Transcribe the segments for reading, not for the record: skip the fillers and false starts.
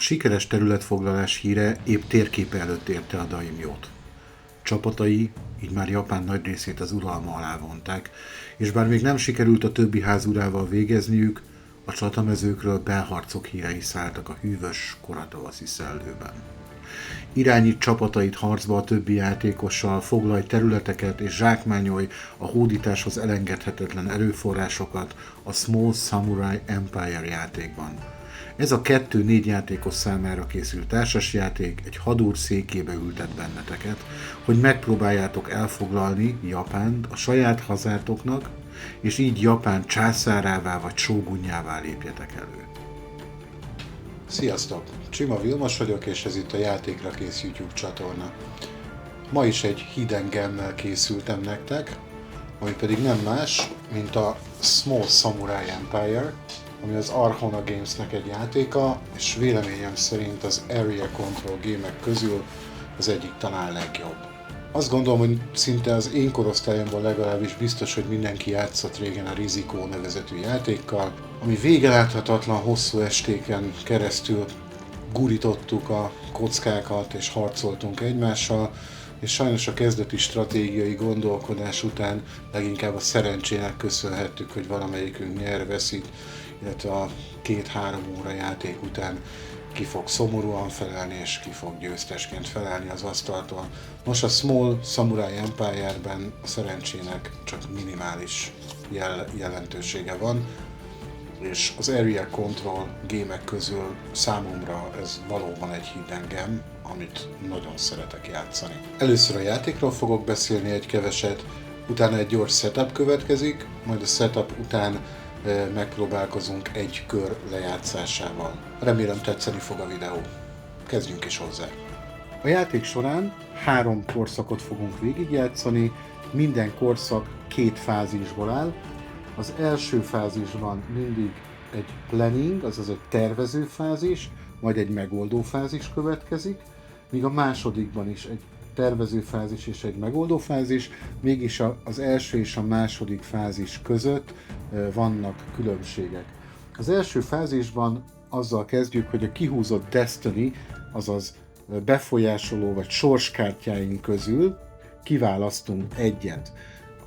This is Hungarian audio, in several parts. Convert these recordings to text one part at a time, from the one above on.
sikeres területfoglalás híre épp térképe előtt érte a daimjót. Csapatai így már Japán nagy részét az uralma alá vonták, és bár még nem sikerült a többi házurával végezniük, a csatamezőkről belharcok hírei szálltak a hűvös, koratavaszi szellőben. Irányít csapatait harcba a többi játékossal, foglalj területeket és zsákmányolj a hódításhoz elengedhetetlen erőforrásokat a Small Samurai Empire játékban. Ez a 2-4 játékos számára készült társasjáték egy hadúr székébe ültet benneteket, hogy megpróbáljátok elfoglalni Japánt a saját hazátoknak, és így Japán császárává vagy sógunjává lépjetek elő. Sziasztok! Csima Vilmos vagyok, és ez itt a Játékra Kész YouTube csatorna. Ma is egy hidden gemmel készültem nektek, ami pedig nem más, mint a Small Samurai Empire, ami az Archona Gamesnek egy játéka, és véleményem szerint az Area Control gémek közül az egyik talán legjobb. Azt gondolom, hogy szinte az én korosztályomban legalábbis biztos, hogy mindenki játszott régen a Riziko nevezetű játékkal, ami végeláthatatlan hosszú estéken keresztül gurítottuk a kockákat és harcoltunk egymással, és sajnos a kezdeti stratégiai gondolkodás után leginkább a szerencsének köszönhettük, hogy valamelyikünk nyer-veszít, illetve a 2-3 óra játék után ki fog szomorúan felelni, és ki fog győztesként felállni az asztaltól. Most a Small Samurai Empire-ben a szerencsének csak minimális jelentősége van, és az Area Control gémek közül számomra ez valóban egy hidden gem, amit nagyon szeretek játszani. Először a játékról fogok beszélni egy keveset, utána egy gyors setup következik, majd a setup után megpróbálkozunk egy kör lejátszásával. Remélem tetszeni fog a videó. Kezdjünk is hozzá! A játék során 3 korszakot fogunk végigjátszani, minden korszak 2 fázisból áll. Az első fázisban mindig egy planning, azaz egy tervező fázis, majd egy megoldó fázis következik, míg a másodikban is egy tervező fázis és egy megoldó fázis, mégis az első és a második fázis között vannak különbségek. Az első fázisban azzal kezdjük, hogy a kihúzott Destiny, azaz befolyásoló vagy sorskártyáink közül kiválasztunk egyet.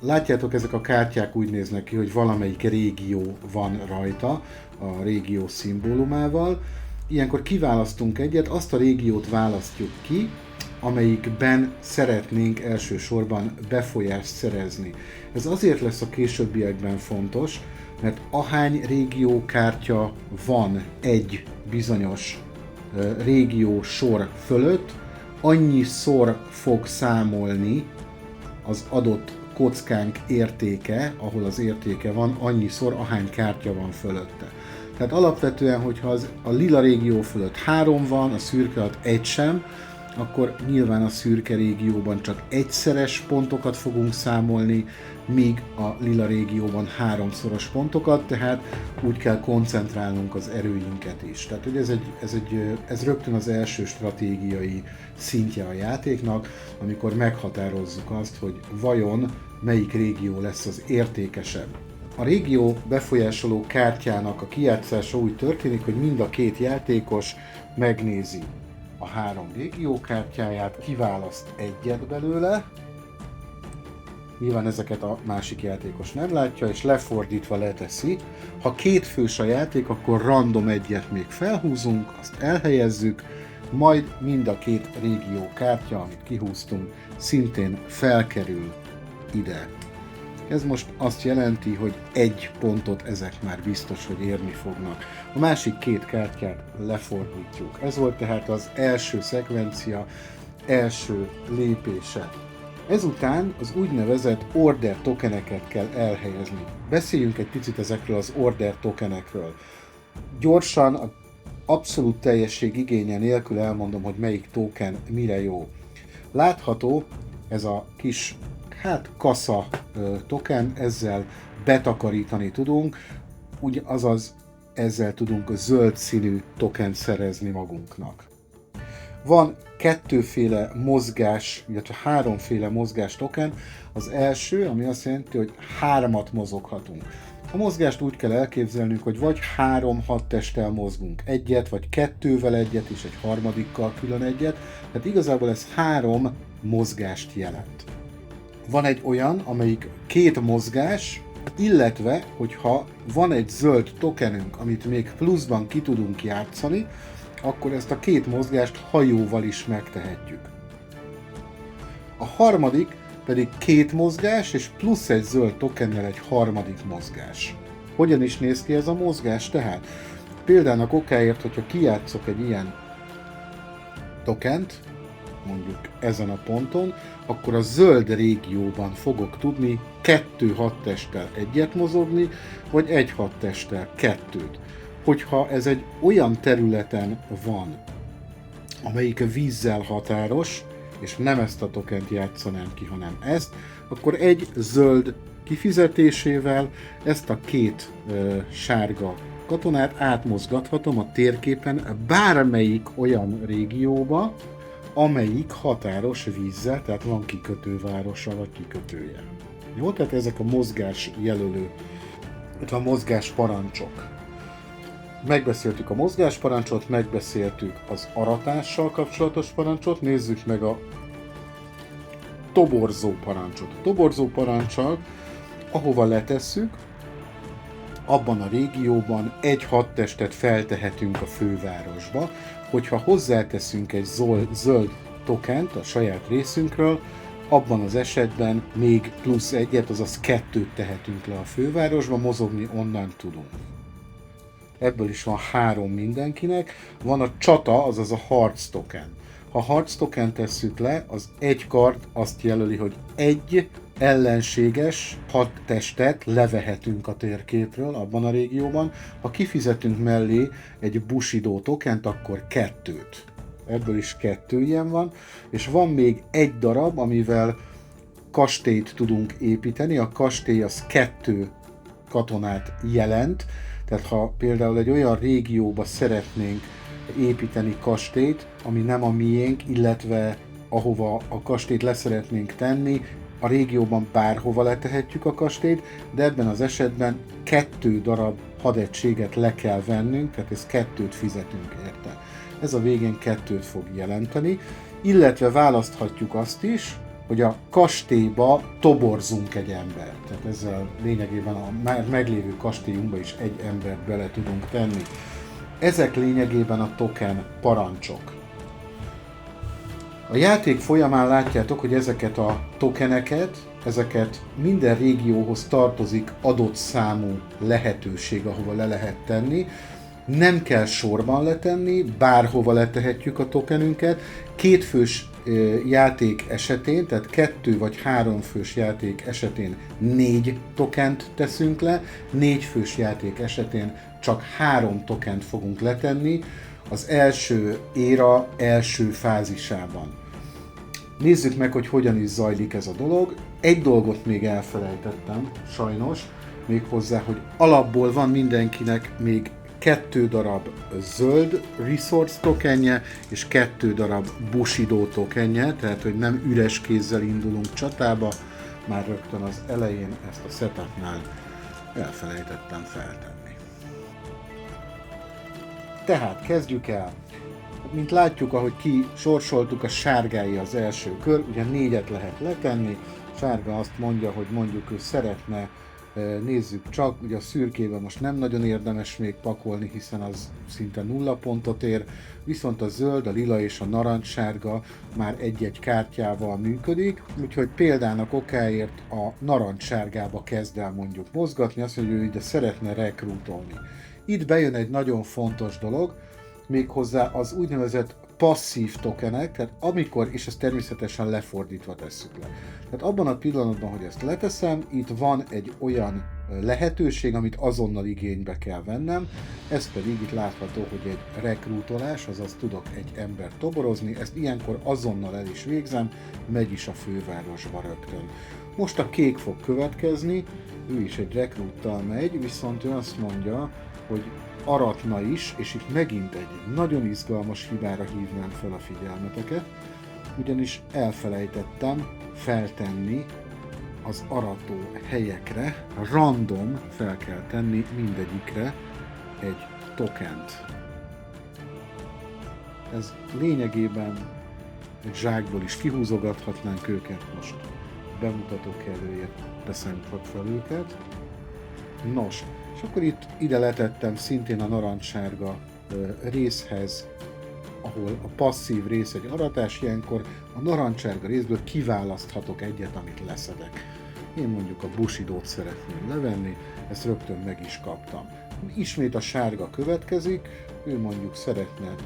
Látjátok, ezek a kártyák úgy néznek ki, hogy valamelyik régió van rajta, a régió szimbólumával. Ilyenkor kiválasztunk egyet, azt a régiót választjuk ki, amelyikben szeretnénk elsősorban befolyást szerezni. Ez azért lesz a későbbiekben fontos, mert ahány régiókártya van egy bizonyos régió sor fölött, annyiszor fog számolni az adott kockánk értéke, ahol az értéke van, annyiszor, ahány kártya van fölötte. Tehát alapvetően, hogyha a lila régió fölött 3 van, a szürke alatt 1 sem, akkor nyilván a szürke régióban csak egyszeres pontokat fogunk számolni, míg a lila régióban 3-szoros pontokat, tehát úgy kell koncentrálnunk az erőinket is. Tehát hogy ez rögtön az első stratégiai szintje a játéknak, amikor meghatározzuk azt, hogy vajon melyik régió lesz az értékesebb. A régió befolyásoló kártyának a kijátszása úgy történik, hogy mind a 2 játékos megnézi a 3 régió kártyáját, kiválaszt egyet belőle, nyilván ezeket a másik játékos nem látja, és lefordítva leteszi. Ha 2 fős a játék, akkor random egyet még felhúzunk, azt elhelyezzük, majd mind a 2 régió kártya, amit kihúztunk, szintén felkerül ide. Ez most azt jelenti, hogy 1 pontot ezek már biztos, hogy érni fognak. A másik 2 kártyát lefordítjuk. Ez volt tehát az első szekvencia, első lépése. Ezután az úgynevezett order tokeneket kell elhelyezni. Beszéljünk egy picit ezekről az order tokenekről. Gyorsan, a abszolút teljesség igénye nélkül elmondom, hogy melyik token mire jó. Látható ez a kis kasza token, ezzel betakarítani tudunk, azaz ezzel tudunk zöld színű tokent szerezni magunknak. Van 2 féle mozgás, illetve 3 féle mozgás token. Az első, ami azt jelenti, hogy 3-at mozoghatunk. A mozgást úgy kell elképzelnünk, hogy vagy 3-6 testtel mozgunk egyet, vagy 2-vel egyet, és egy harmadikkal külön egyet. Tehát igazából ez 3 mozgást jelent. Van egy olyan, amelyik 2 mozgás, illetve, hogyha van egy zöld tokenünk, amit még pluszban ki tudunk játszani, akkor ezt a 2 mozgást hajóval is megtehetjük. A harmadik pedig 2 mozgás, és plusz egy zöld tokennel egy harmadik mozgás. Hogyan is néz ki ez a mozgás tehát? Példának okáért, hogyha kijátszok egy ilyen tokent, mondjuk ezen a ponton, akkor a zöld régióban fogok tudni 2-6 testtel egyet mozogni, vagy 1-6 testtel 2-t. Hogyha ez egy olyan területen van, amelyik vízzel határos, és nem ezt a tokent játszanám ki, hanem ezt, akkor egy zöld kifizetésével ezt a 2 sárga katonát átmozgathatom a térképen bármelyik olyan régióba, amelyik határos vízzel, tehát van kikötővárosa vagy kikötője. Jó, tehát ezek a mozgás jelölő, a mozgás parancsok. Megbeszéltük a mozgásparancsot, megbeszéltük az aratással kapcsolatos parancsot, nézzük meg a toborzó parancsot. A toborzó parancsal, ahova letesszük, abban a régióban 1-6 testet feltehetünk a fővárosba, hogyha hozzáteszünk egy zöld tokent a saját részünkről, abban az esetben még plusz 1-et, azaz 2-t tehetünk le a fővárosba, mozogni onnan tudunk. Ebből is van 3 mindenkinek. Van a csata, azaz a harc token. Ha harc token tesszük le, az egy kard azt jelöli, hogy egy ellenséges 6 testet levehetünk a térképről abban a régióban. Ha kifizetünk mellé egy Bushido tokent, akkor 2-t. Ebből is 2 ilyen van. És van még egy darab, amivel kastélyt tudunk építeni. A kastély az 2 katonát jelent. Tehát ha például egy olyan régióba szeretnénk építeni kastélyt, ami nem a miénk, illetve ahova a kastélyt leszeretnénk tenni, a régióban bárhova letehetjük a kastélyt, de ebben az esetben 2 darab hadegységet le kell vennünk, tehát ez 2-t fizetünk érte. Ez a végén 2-t fog jelenteni, illetve választhatjuk azt is, hogy a kastélyba toborzunk egy embert. Tehát ezzel lényegében a már meglévő kastélyunkba is egy embert bele tudunk tenni. Ezek lényegében a token parancsok. A játék folyamán látjátok, hogy ezeket a tokeneket, ezeket minden régióhoz tartozik adott számú lehetőség, ahova le lehet tenni. Nem kell sorban letenni, bárhova letehetjük a tokenünket. 2 fős játék esetén, tehát 2 vagy 3 fős játék esetén 4 tokent teszünk le, 4 fős játék esetén csak 3 tokent fogunk letenni az első éra első fázisában. Nézzük meg, hogy hogyan is zajlik ez a dolog. Egy dolgot még elfelejtettem, sajnos, méghozzá, hogy alapból van mindenkinek még 2 darab zöld resource tokenje, és 2 darab Bushido tokenje, tehát hogy nem üres kézzel indulunk csatába, már rögtön az elején ezt a setupnál elfelejtettem feltenni. Tehát kezdjük el. Mint látjuk, ahogy kisorsoltuk, a sárgái az első kör, ugye 4-et lehet letenni, sárga azt mondja, hogy mondjuk ő szeretne, nézzük csak, ugye a szürkében most nem nagyon érdemes még pakolni, hiszen az szinte 0 pontot ér, viszont a zöld, a lila és a narancssárga már egy-egy kártyával működik, úgyhogy példának okáért a narancssárgába kezd el mondjuk mozgatni, azt mondja, hogy ő ide szeretne rekrútolni. Itt bejön egy nagyon fontos dolog, méghozzá az úgynevezett passzív tokenek, tehát amikor, és ezt természetesen lefordítva tesszük le. Tehát abban a pillanatban, hogy ezt leteszem, itt van egy olyan lehetőség, amit azonnal igénybe kell vennem, ez pedig itt látható, hogy egy rekrútolás, azaz tudok egy embert toborozni, ezt ilyenkor azonnal el is végzem, megy is a fővárosba rögtön. Most a kék fog következni, ő is egy rekrúttal megy, viszont ő azt mondja, hogy aratna is, és itt megint egy nagyon izgalmas hibára hívnám fel a figyelmeteket, ugyanis elfelejtettem feltenni az arató helyekre random fel kell tenni mindegyikre egy tokent. Ez lényegében egy zsákból is kihúzogathatnánk őket, most bemutatok előért, teszem csak fel őket. Nos, és akkor itt ide letettem szintén a narancssárga részhez, ahol a passzív rész egy aratás, ilyenkor a narancssárga részből kiválaszthatok egyet, amit leszedek. Én mondjuk a Bushidót szeretném levenni, ezt rögtön meg is kaptam. Ismét a sárga következik, ő mondjuk szeretne egy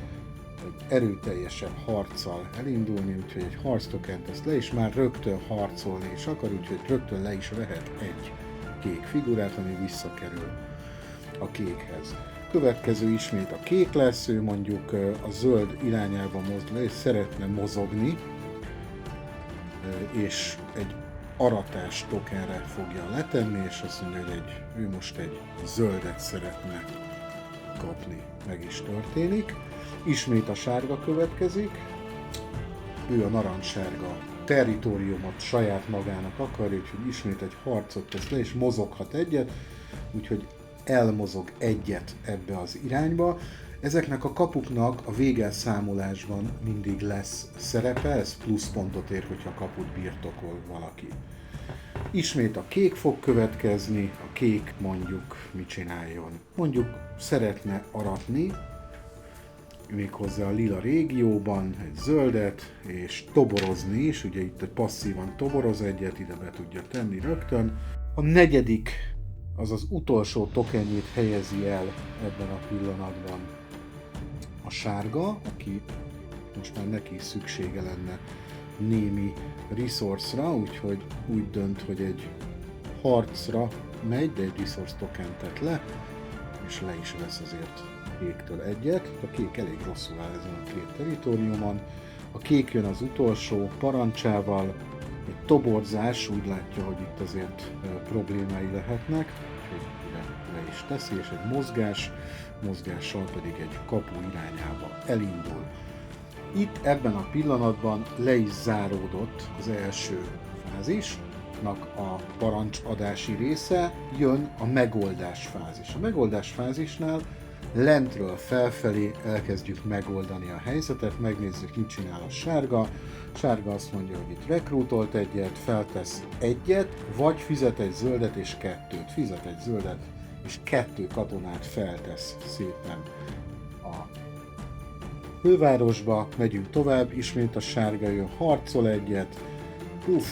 erőteljesebb harccal elindulni, úgyhogy egy harctokent ezt le is már rögtön harcolni is akar, úgyhogy rögtön le is vehet egy kék figurát, ami visszakerül a kékhez. Következő ismét a kék lesz, ő mondjuk a zöld irányába mozdul le, és szeretne mozogni, és egy aratás tokenre fogja letenni, és azt mondja, hogy ő most egy zöldet szeretne kapni. Meg is történik. Ismét a sárga következik, ő a narancssárga territóriumot saját magának akarja, úgyhogy ismét egy harcot tesz le, és mozoghat egyet, úgyhogy elmozog egyet ebbe az irányba. Ezeknek a kapuknak a végelszámolásban mindig lesz szerepe, ez pluszpontot ér, hogyha kaput birtokol valaki. Ismét a kék fog következni, a kék mondjuk mit csináljon? Mondjuk szeretne aratni, méghozzá a lila régióban egy zöldet, és toborozni is, ugye itt passzívan toboroz egyet, ide be tudja tenni rögtön. A negyedik, az utolsó tokenjét helyezi el ebben a pillanatban a sárga, aki most már neki is szüksége lenne némi resource-ra, úgyhogy úgy dönt, hogy egy harcra megy, de egy resource tokent tett le, és le is vesz azért kéktől egyet. A kék elég rosszul áll ezen a két territóriumon. A kék jön az utolsó parancsával, egy toborzás, úgy látja, hogy itt azért problémái lehetnek, úgyhogy le is teszi, és egy mozgással pedig egy kapu irányába elindul. Itt ebben a pillanatban le is záródott az első fázisnak a parancsadási része, jön a megoldás fázis. A megoldás fázisnál lentről felfelé elkezdjük megoldani a helyzetet, megnézzük, mit csinál a sárga. Sárga azt mondja, hogy itt rekrútolt egyet, feltesz egyet, vagy fizet egy zöldet és kettőt. Fizet egy zöldet és 2 katonát feltesz szépen a fővárosba. Megyünk tovább, ismét a sárga jön, harcol egyet,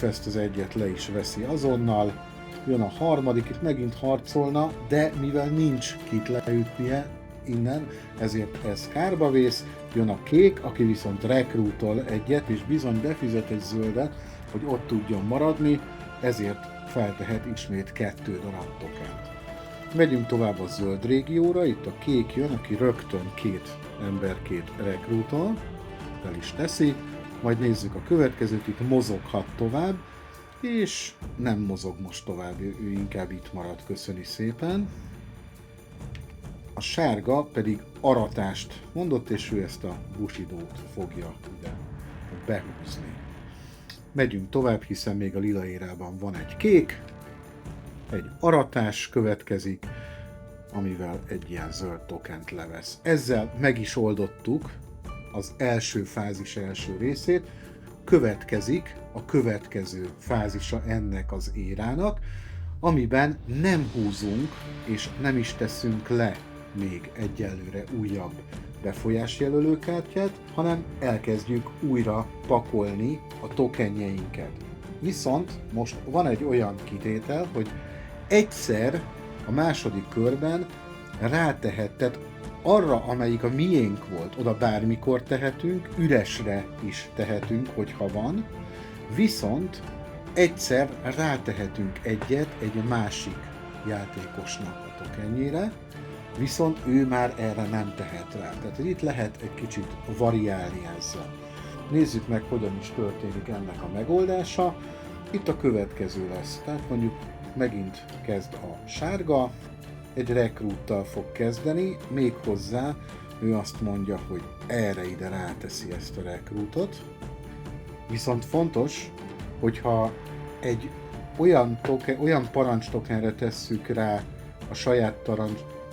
ezt az egyet le is veszi azonnal. Jön a harmadik, itt megint harcolna, de mivel nincs kit leütnie innen, ezért ez kárba vész. Jön a kék, aki viszont rekrútol egyet, és bizony befizet egy zöldet, hogy ott tudjon maradni, ezért feltehet ismét 2 darab tokent. Megyünk tovább a zöld régióra, itt a kék jön, aki rögtön 2 emberkét rekrútol, fel is teszi, majd nézzük a következőt, itt mozoghat tovább, és nem mozog most tovább, ő inkább itt marad, köszöni szépen. A sárga pedig aratást mondott, és ő ezt a Bushidót fogja ide behúzni. Megyünk tovább, hiszen még a lila érában van egy kék, egy aratás következik, amivel egy ilyen zöld tokent levesz. Ezzel meg is oldottuk az első fázis első részét, következik a következő fázisa ennek az érának, amiben nem húzunk és nem is teszünk le még egyelőre újabb befolyásjelölőkártyát, hanem elkezdjük újra pakolni a tokenjeinket. Viszont most van egy olyan kitétel, hogy egyszer a második körben rátehetted arra, amelyik a miénk volt, oda bármikor tehetünk, üresre is tehetünk, hogyha van, viszont egyszer rátehetünk egyet egy másik játékosnak a tokenjére, viszont ő már erre nem tehet rá. Tehát itt lehet egy kicsit variálni ezzel. Nézzük meg, hogyan is történik ennek a megoldása. Itt a következő lesz. Tehát mondjuk megint kezd a sárga, egy rekrúttal fog kezdeni, méghozzá ő azt mondja, hogy erre ide ráteszi ezt a rekrútot. Viszont fontos, hogyha egy olyan parancstokenre tesszük rá a saját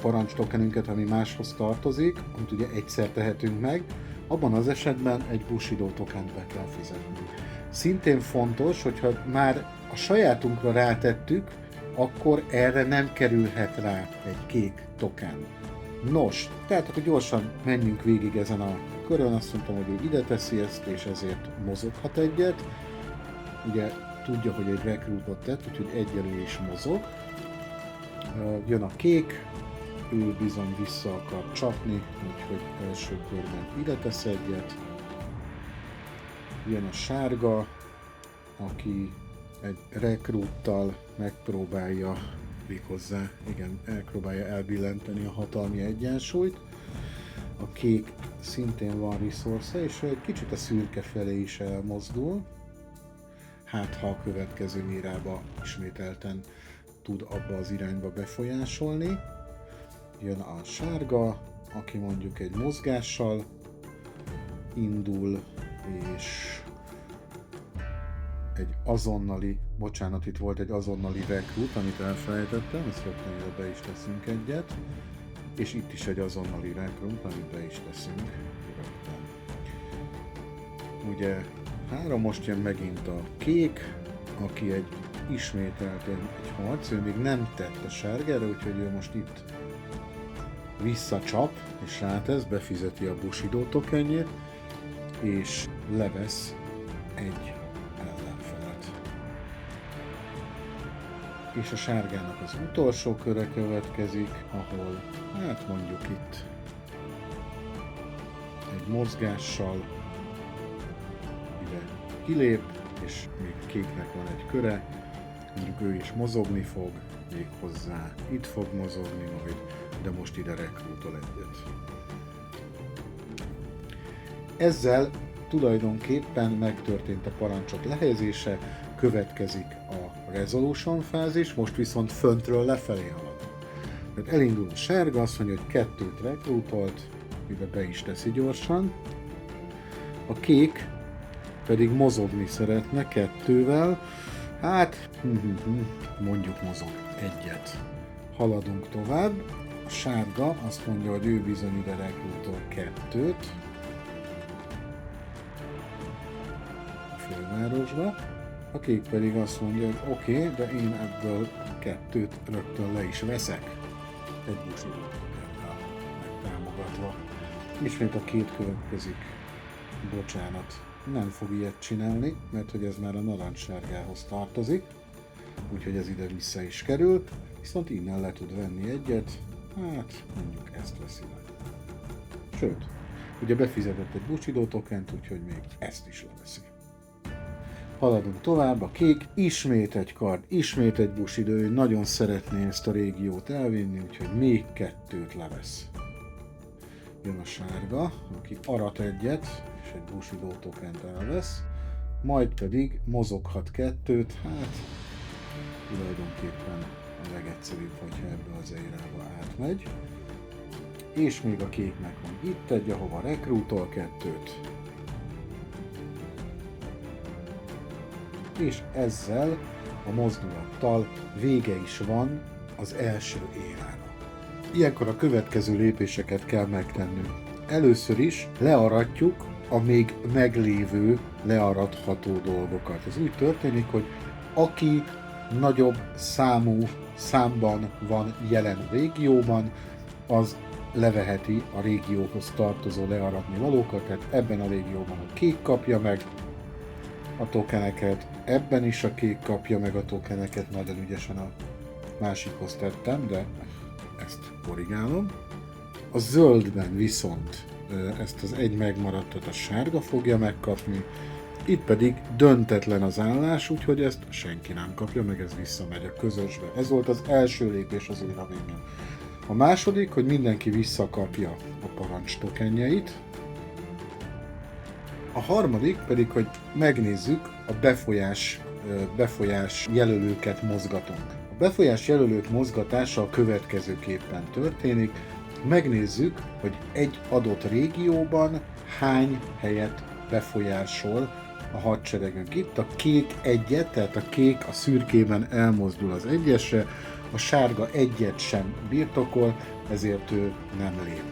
parancstokenünket, ami máshoz tartozik, amit ugye egyszer tehetünk meg, abban az esetben egy Bushido tokent be kell fizetni. Szintén fontos, hogyha már a sajátunkra rátettük, akkor erre nem kerülhet rá egy kék token. Nos, tehát akkor gyorsan menjünk végig ezen a körön, azt mondtam, hogy ő ide teszi ezt, és ezért mozoghat egyet. Ugye tudja, hogy egy recruitot tett, úgyhogy egyelő is mozog. Jön a kék, ő bizony vissza akar csapni, úgyhogy első körben ide tesz egyet. Jön a sárga, aki egy recruittal megpróbálja méghozzá, igen, megpróbálja elbillenteni a hatalmi egyensúlyt. A kék szintén van resource, és egy kicsit a szürke felé is elmozdul. Hát ha a következő mírába ismételten tud abba az irányba befolyásolni. Jön a sárga, aki mondjuk egy mozgással indul, és egy azonnali, bocsánat, itt volt egy azonnali recruit, amit elfelejtettem, ezt rögtön ide be is teszünk egyet, és itt is egy azonnali recruit, amit be is teszünk rögtön. Ugye 3, most jön megint a kék, aki egy ismételten egy harc, ő még nem tett a sárgára, úgyhogy ő most itt visszacsap, és rátesz, befizeti a Bushido tokenjét, és levesz egy ellenfelet. És a sárgának az utolsó köre következik, ahol, hát mondjuk itt egy mozgással ide kilép, és még kéknek van egy köre, mondjuk ő is mozogni fog, még hozzá itt fog mozogni majd, de most ide rekrútol egyet. Ezzel tulajdonképpen megtörtént a parancsok lehelyezése, következik a resolution fázis, most viszont föntről lefelé halad. Tehát elindul a sárga, azt mondja, hogy 2-t rekrútolt, ide be is teszi gyorsan. A kék pedig mozogni szeretne 2-vel, hát mondjuk mozog egyet. Haladunk tovább, a sárga azt mondja, hogy ő bizony ide rekrútol 2-t a fővárosba, a kék pedig azt mondja, hogy oké, de én ebből 2-t rögtön le is veszek. Egy Bushido megtámogatva. Ismét a két következik. Bocsánat, nem fog ilyet csinálni, mert hogy ez már a narancssárgához tartozik, úgyhogy ez ide vissza is kerül, viszont innen le tud venni egyet, hát mondjuk ezt veszi le. Sőt, ugye befizetett egy Bushido tokent, úgyhogy még ezt is leveszi. Haladunk tovább, a kék, ismét egy kard, ismét egy Bushido, ő nagyon szeretné ezt a régiót elvinni, úgyhogy még 2-t levesz. Jön a sárga, aki arat egyet, és egy Bushido tokent elvesz, majd pedig mozoghat 2-t, hát tulajdonképpen a legegyszerűbb, hogyha ebbe az érába átmegy. És még a kéknek van itt egy, ahova rekrútol 2-t. És ezzel a mozdulattal vége is van az első érának. Ilyenkor a következő lépéseket kell megtennünk. Először is learatjuk a még meglévő learatható dolgokat. Ez úgy történik, hogy aki nagyobb számban van jelen régióban, az leveheti a régióhoz tartozó learatni valókat, tehát ebben a régióban a kék kapja meg a tokeneket, ebben is a kék kapja meg a tokeneket, nagyon ügyesen a másikhoz tettem, de ezt korrigálom. A zöldben viszont ezt az egy megmaradtat a sárga fogja megkapni, itt pedig döntetlen az állás, úgyhogy ezt senki nem kapja, meg ez visszamegy a közösbe. Ez volt az első lépés az éra végén. A második, hogy mindenki visszakapja a parancs tokenjeit. A harmadik pedig, hogy megnézzük a befolyás jelölőket mozgatunk. A befolyás jelölők mozgatása a következőképpen történik. Megnézzük, hogy egy adott régióban hány helyet befolyásol a hadseregünk. Itt a kék egyet, tehát a kék a szürkében elmozdul az egyesre, a sárga egyet sem birtokol, ezért ő nem lép.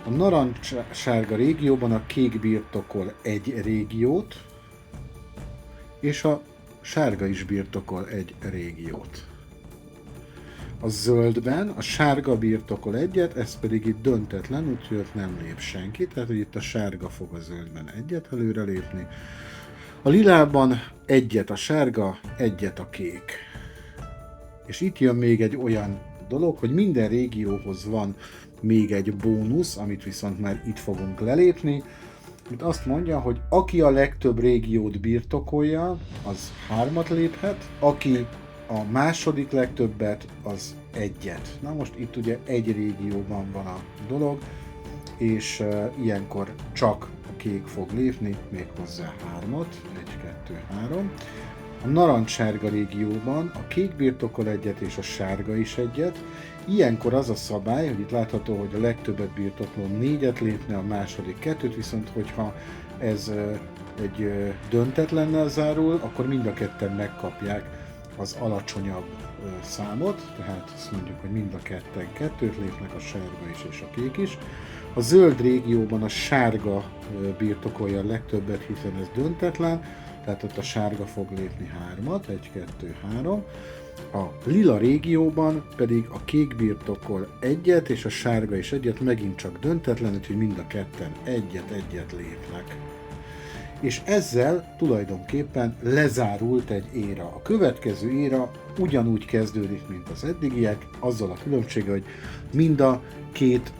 A narancssárga régióban a kék birtokol egy régiót, és a sárga is birtokol egy régiót. A zöldben a sárga birtokol egyet, ez pedig itt döntetlen, úgyhogy ott nem lép senki, tehát hogy itt a sárga fog a zöldben egyet előre lépni. A lilában egyet a sárga, egyet a kék. És itt jön még egy olyan dolog, hogy minden régióhoz van még egy bónusz, amit viszont már itt fogunk lelépni. Itt azt mondja, hogy aki a legtöbb régiót birtokolja, az 3-at léphet, aki a második legtöbbet, az 1-et. Na most itt ugye egy régióban van a dolog, és ilyenkor csak a kék fog lépni, méghozzá 3-at, 1, 2, 3. A narancssárga régióban a kék birtokol 1-et, és a sárga is 1-et. Ilyenkor az a szabály, hogy itt látható, hogy a legtöbbet birtokló 4-et lépne, a második 2-t, viszont hogyha ez egy döntetlennel zárul, akkor mind a ketten megkapják az alacsonyabb számot, tehát azt mondjuk, hogy mind a ketten 2-t lépnek, a sárga is és a kék is. A zöld régióban a sárga birtokolja a legtöbbet, hiszen ez döntetlen, tehát ott a sárga fog lépni 3-at, 1, 2, 3. A lila régióban pedig a kék birtokol 1-et, és a sárga is 1-et, megint csak döntetlen, úgyhogy mind a ketten 1-et lépnek. És ezzel tulajdonképpen lezárult egy éra. A következő éra ugyanúgy kezdődik, mint az eddigiek, azzal a különbséggel, hogy mind a két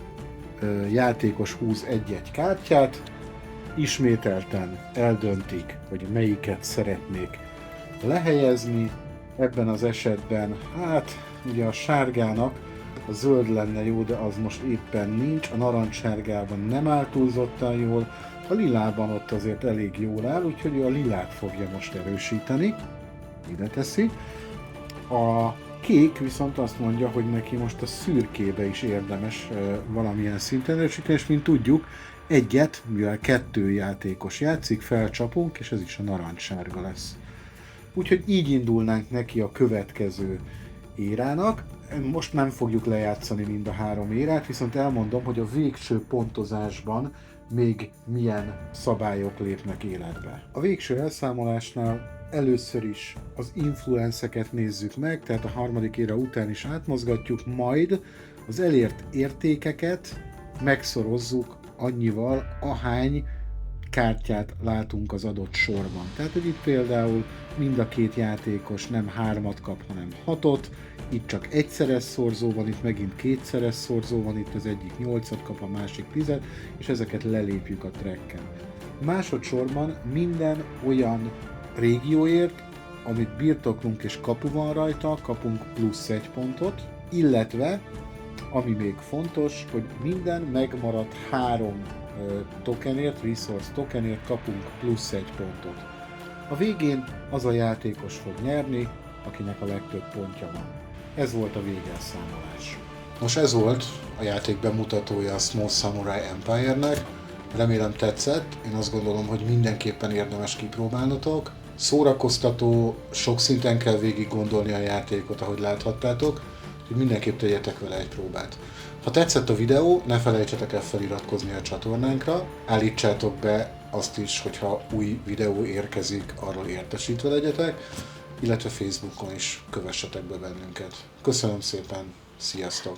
játékos húz egy-egy kártyát, ismételten eldöntik, hogy melyiket szeretnék lehelyezni. Ebben az esetben, hát ugye a sárgának a zöld lenne jó, de az most éppen nincs, a narancssárgában nem áll túlzottan jól, a lilában ott azért elég jól áll, úgyhogy ő a lilát fogja most erősíteni, ide teszi. A kék viszont azt mondja, hogy neki most a szürkébe is érdemes valamilyen szinten erősíteni, és mint tudjuk, 1-et, mivel 2 játékos játszik, felcsapunk, és ez is a narancssárga lesz. Úgyhogy így indulnánk neki a következő érának. Most nem fogjuk lejátszani mind a 3 érát, viszont elmondom, hogy a végső pontozásban még milyen szabályok lépnek életbe. A végső elszámolásnál először is az influenceket nézzük meg, tehát a 3. éra után is átmozgatjuk, majd az elért értékeket megszorozzuk annyival, ahány kártyát látunk az adott sorban. Tehát, hogy itt például mind a két játékos nem 3-at kap, hanem 6-ot, itt csak egyszeres szorzó van, itt megint kétszeres szorzó van, itt az egyik 8-at kap, a másik 10-et, és ezeket lelépjük a tracken. Másodszorban minden olyan régióért, amit birtoklunk és kapu van rajta, kapunk plusz 1 pontot, illetve, ami még fontos, hogy minden megmaradt 3 tokenért, resource tokenért kapunk plusz 1 pontot. A végén az a játékos fog nyerni, akinek a legtöbb pontja van. Ez volt a végelszámolás. Most ez volt a játék bemutatója a Small Samurai Empire-nek. Remélem tetszett, én azt gondolom, hogy mindenképpen érdemes kipróbálnotok. Szórakoztató, sok szinten kell végig gondolni a játékot, ahogy láthattátok, úgyhogy mindenképp tegyetek vele egy próbát. Ha tetszett a videó, ne felejtsetek el feliratkozni a csatornánkra, állítsátok be azt is, hogyha új videó érkezik, arról értesítve legyetek, illetve Facebookon is kövessetek be bennünket. Köszönöm szépen, sziasztok!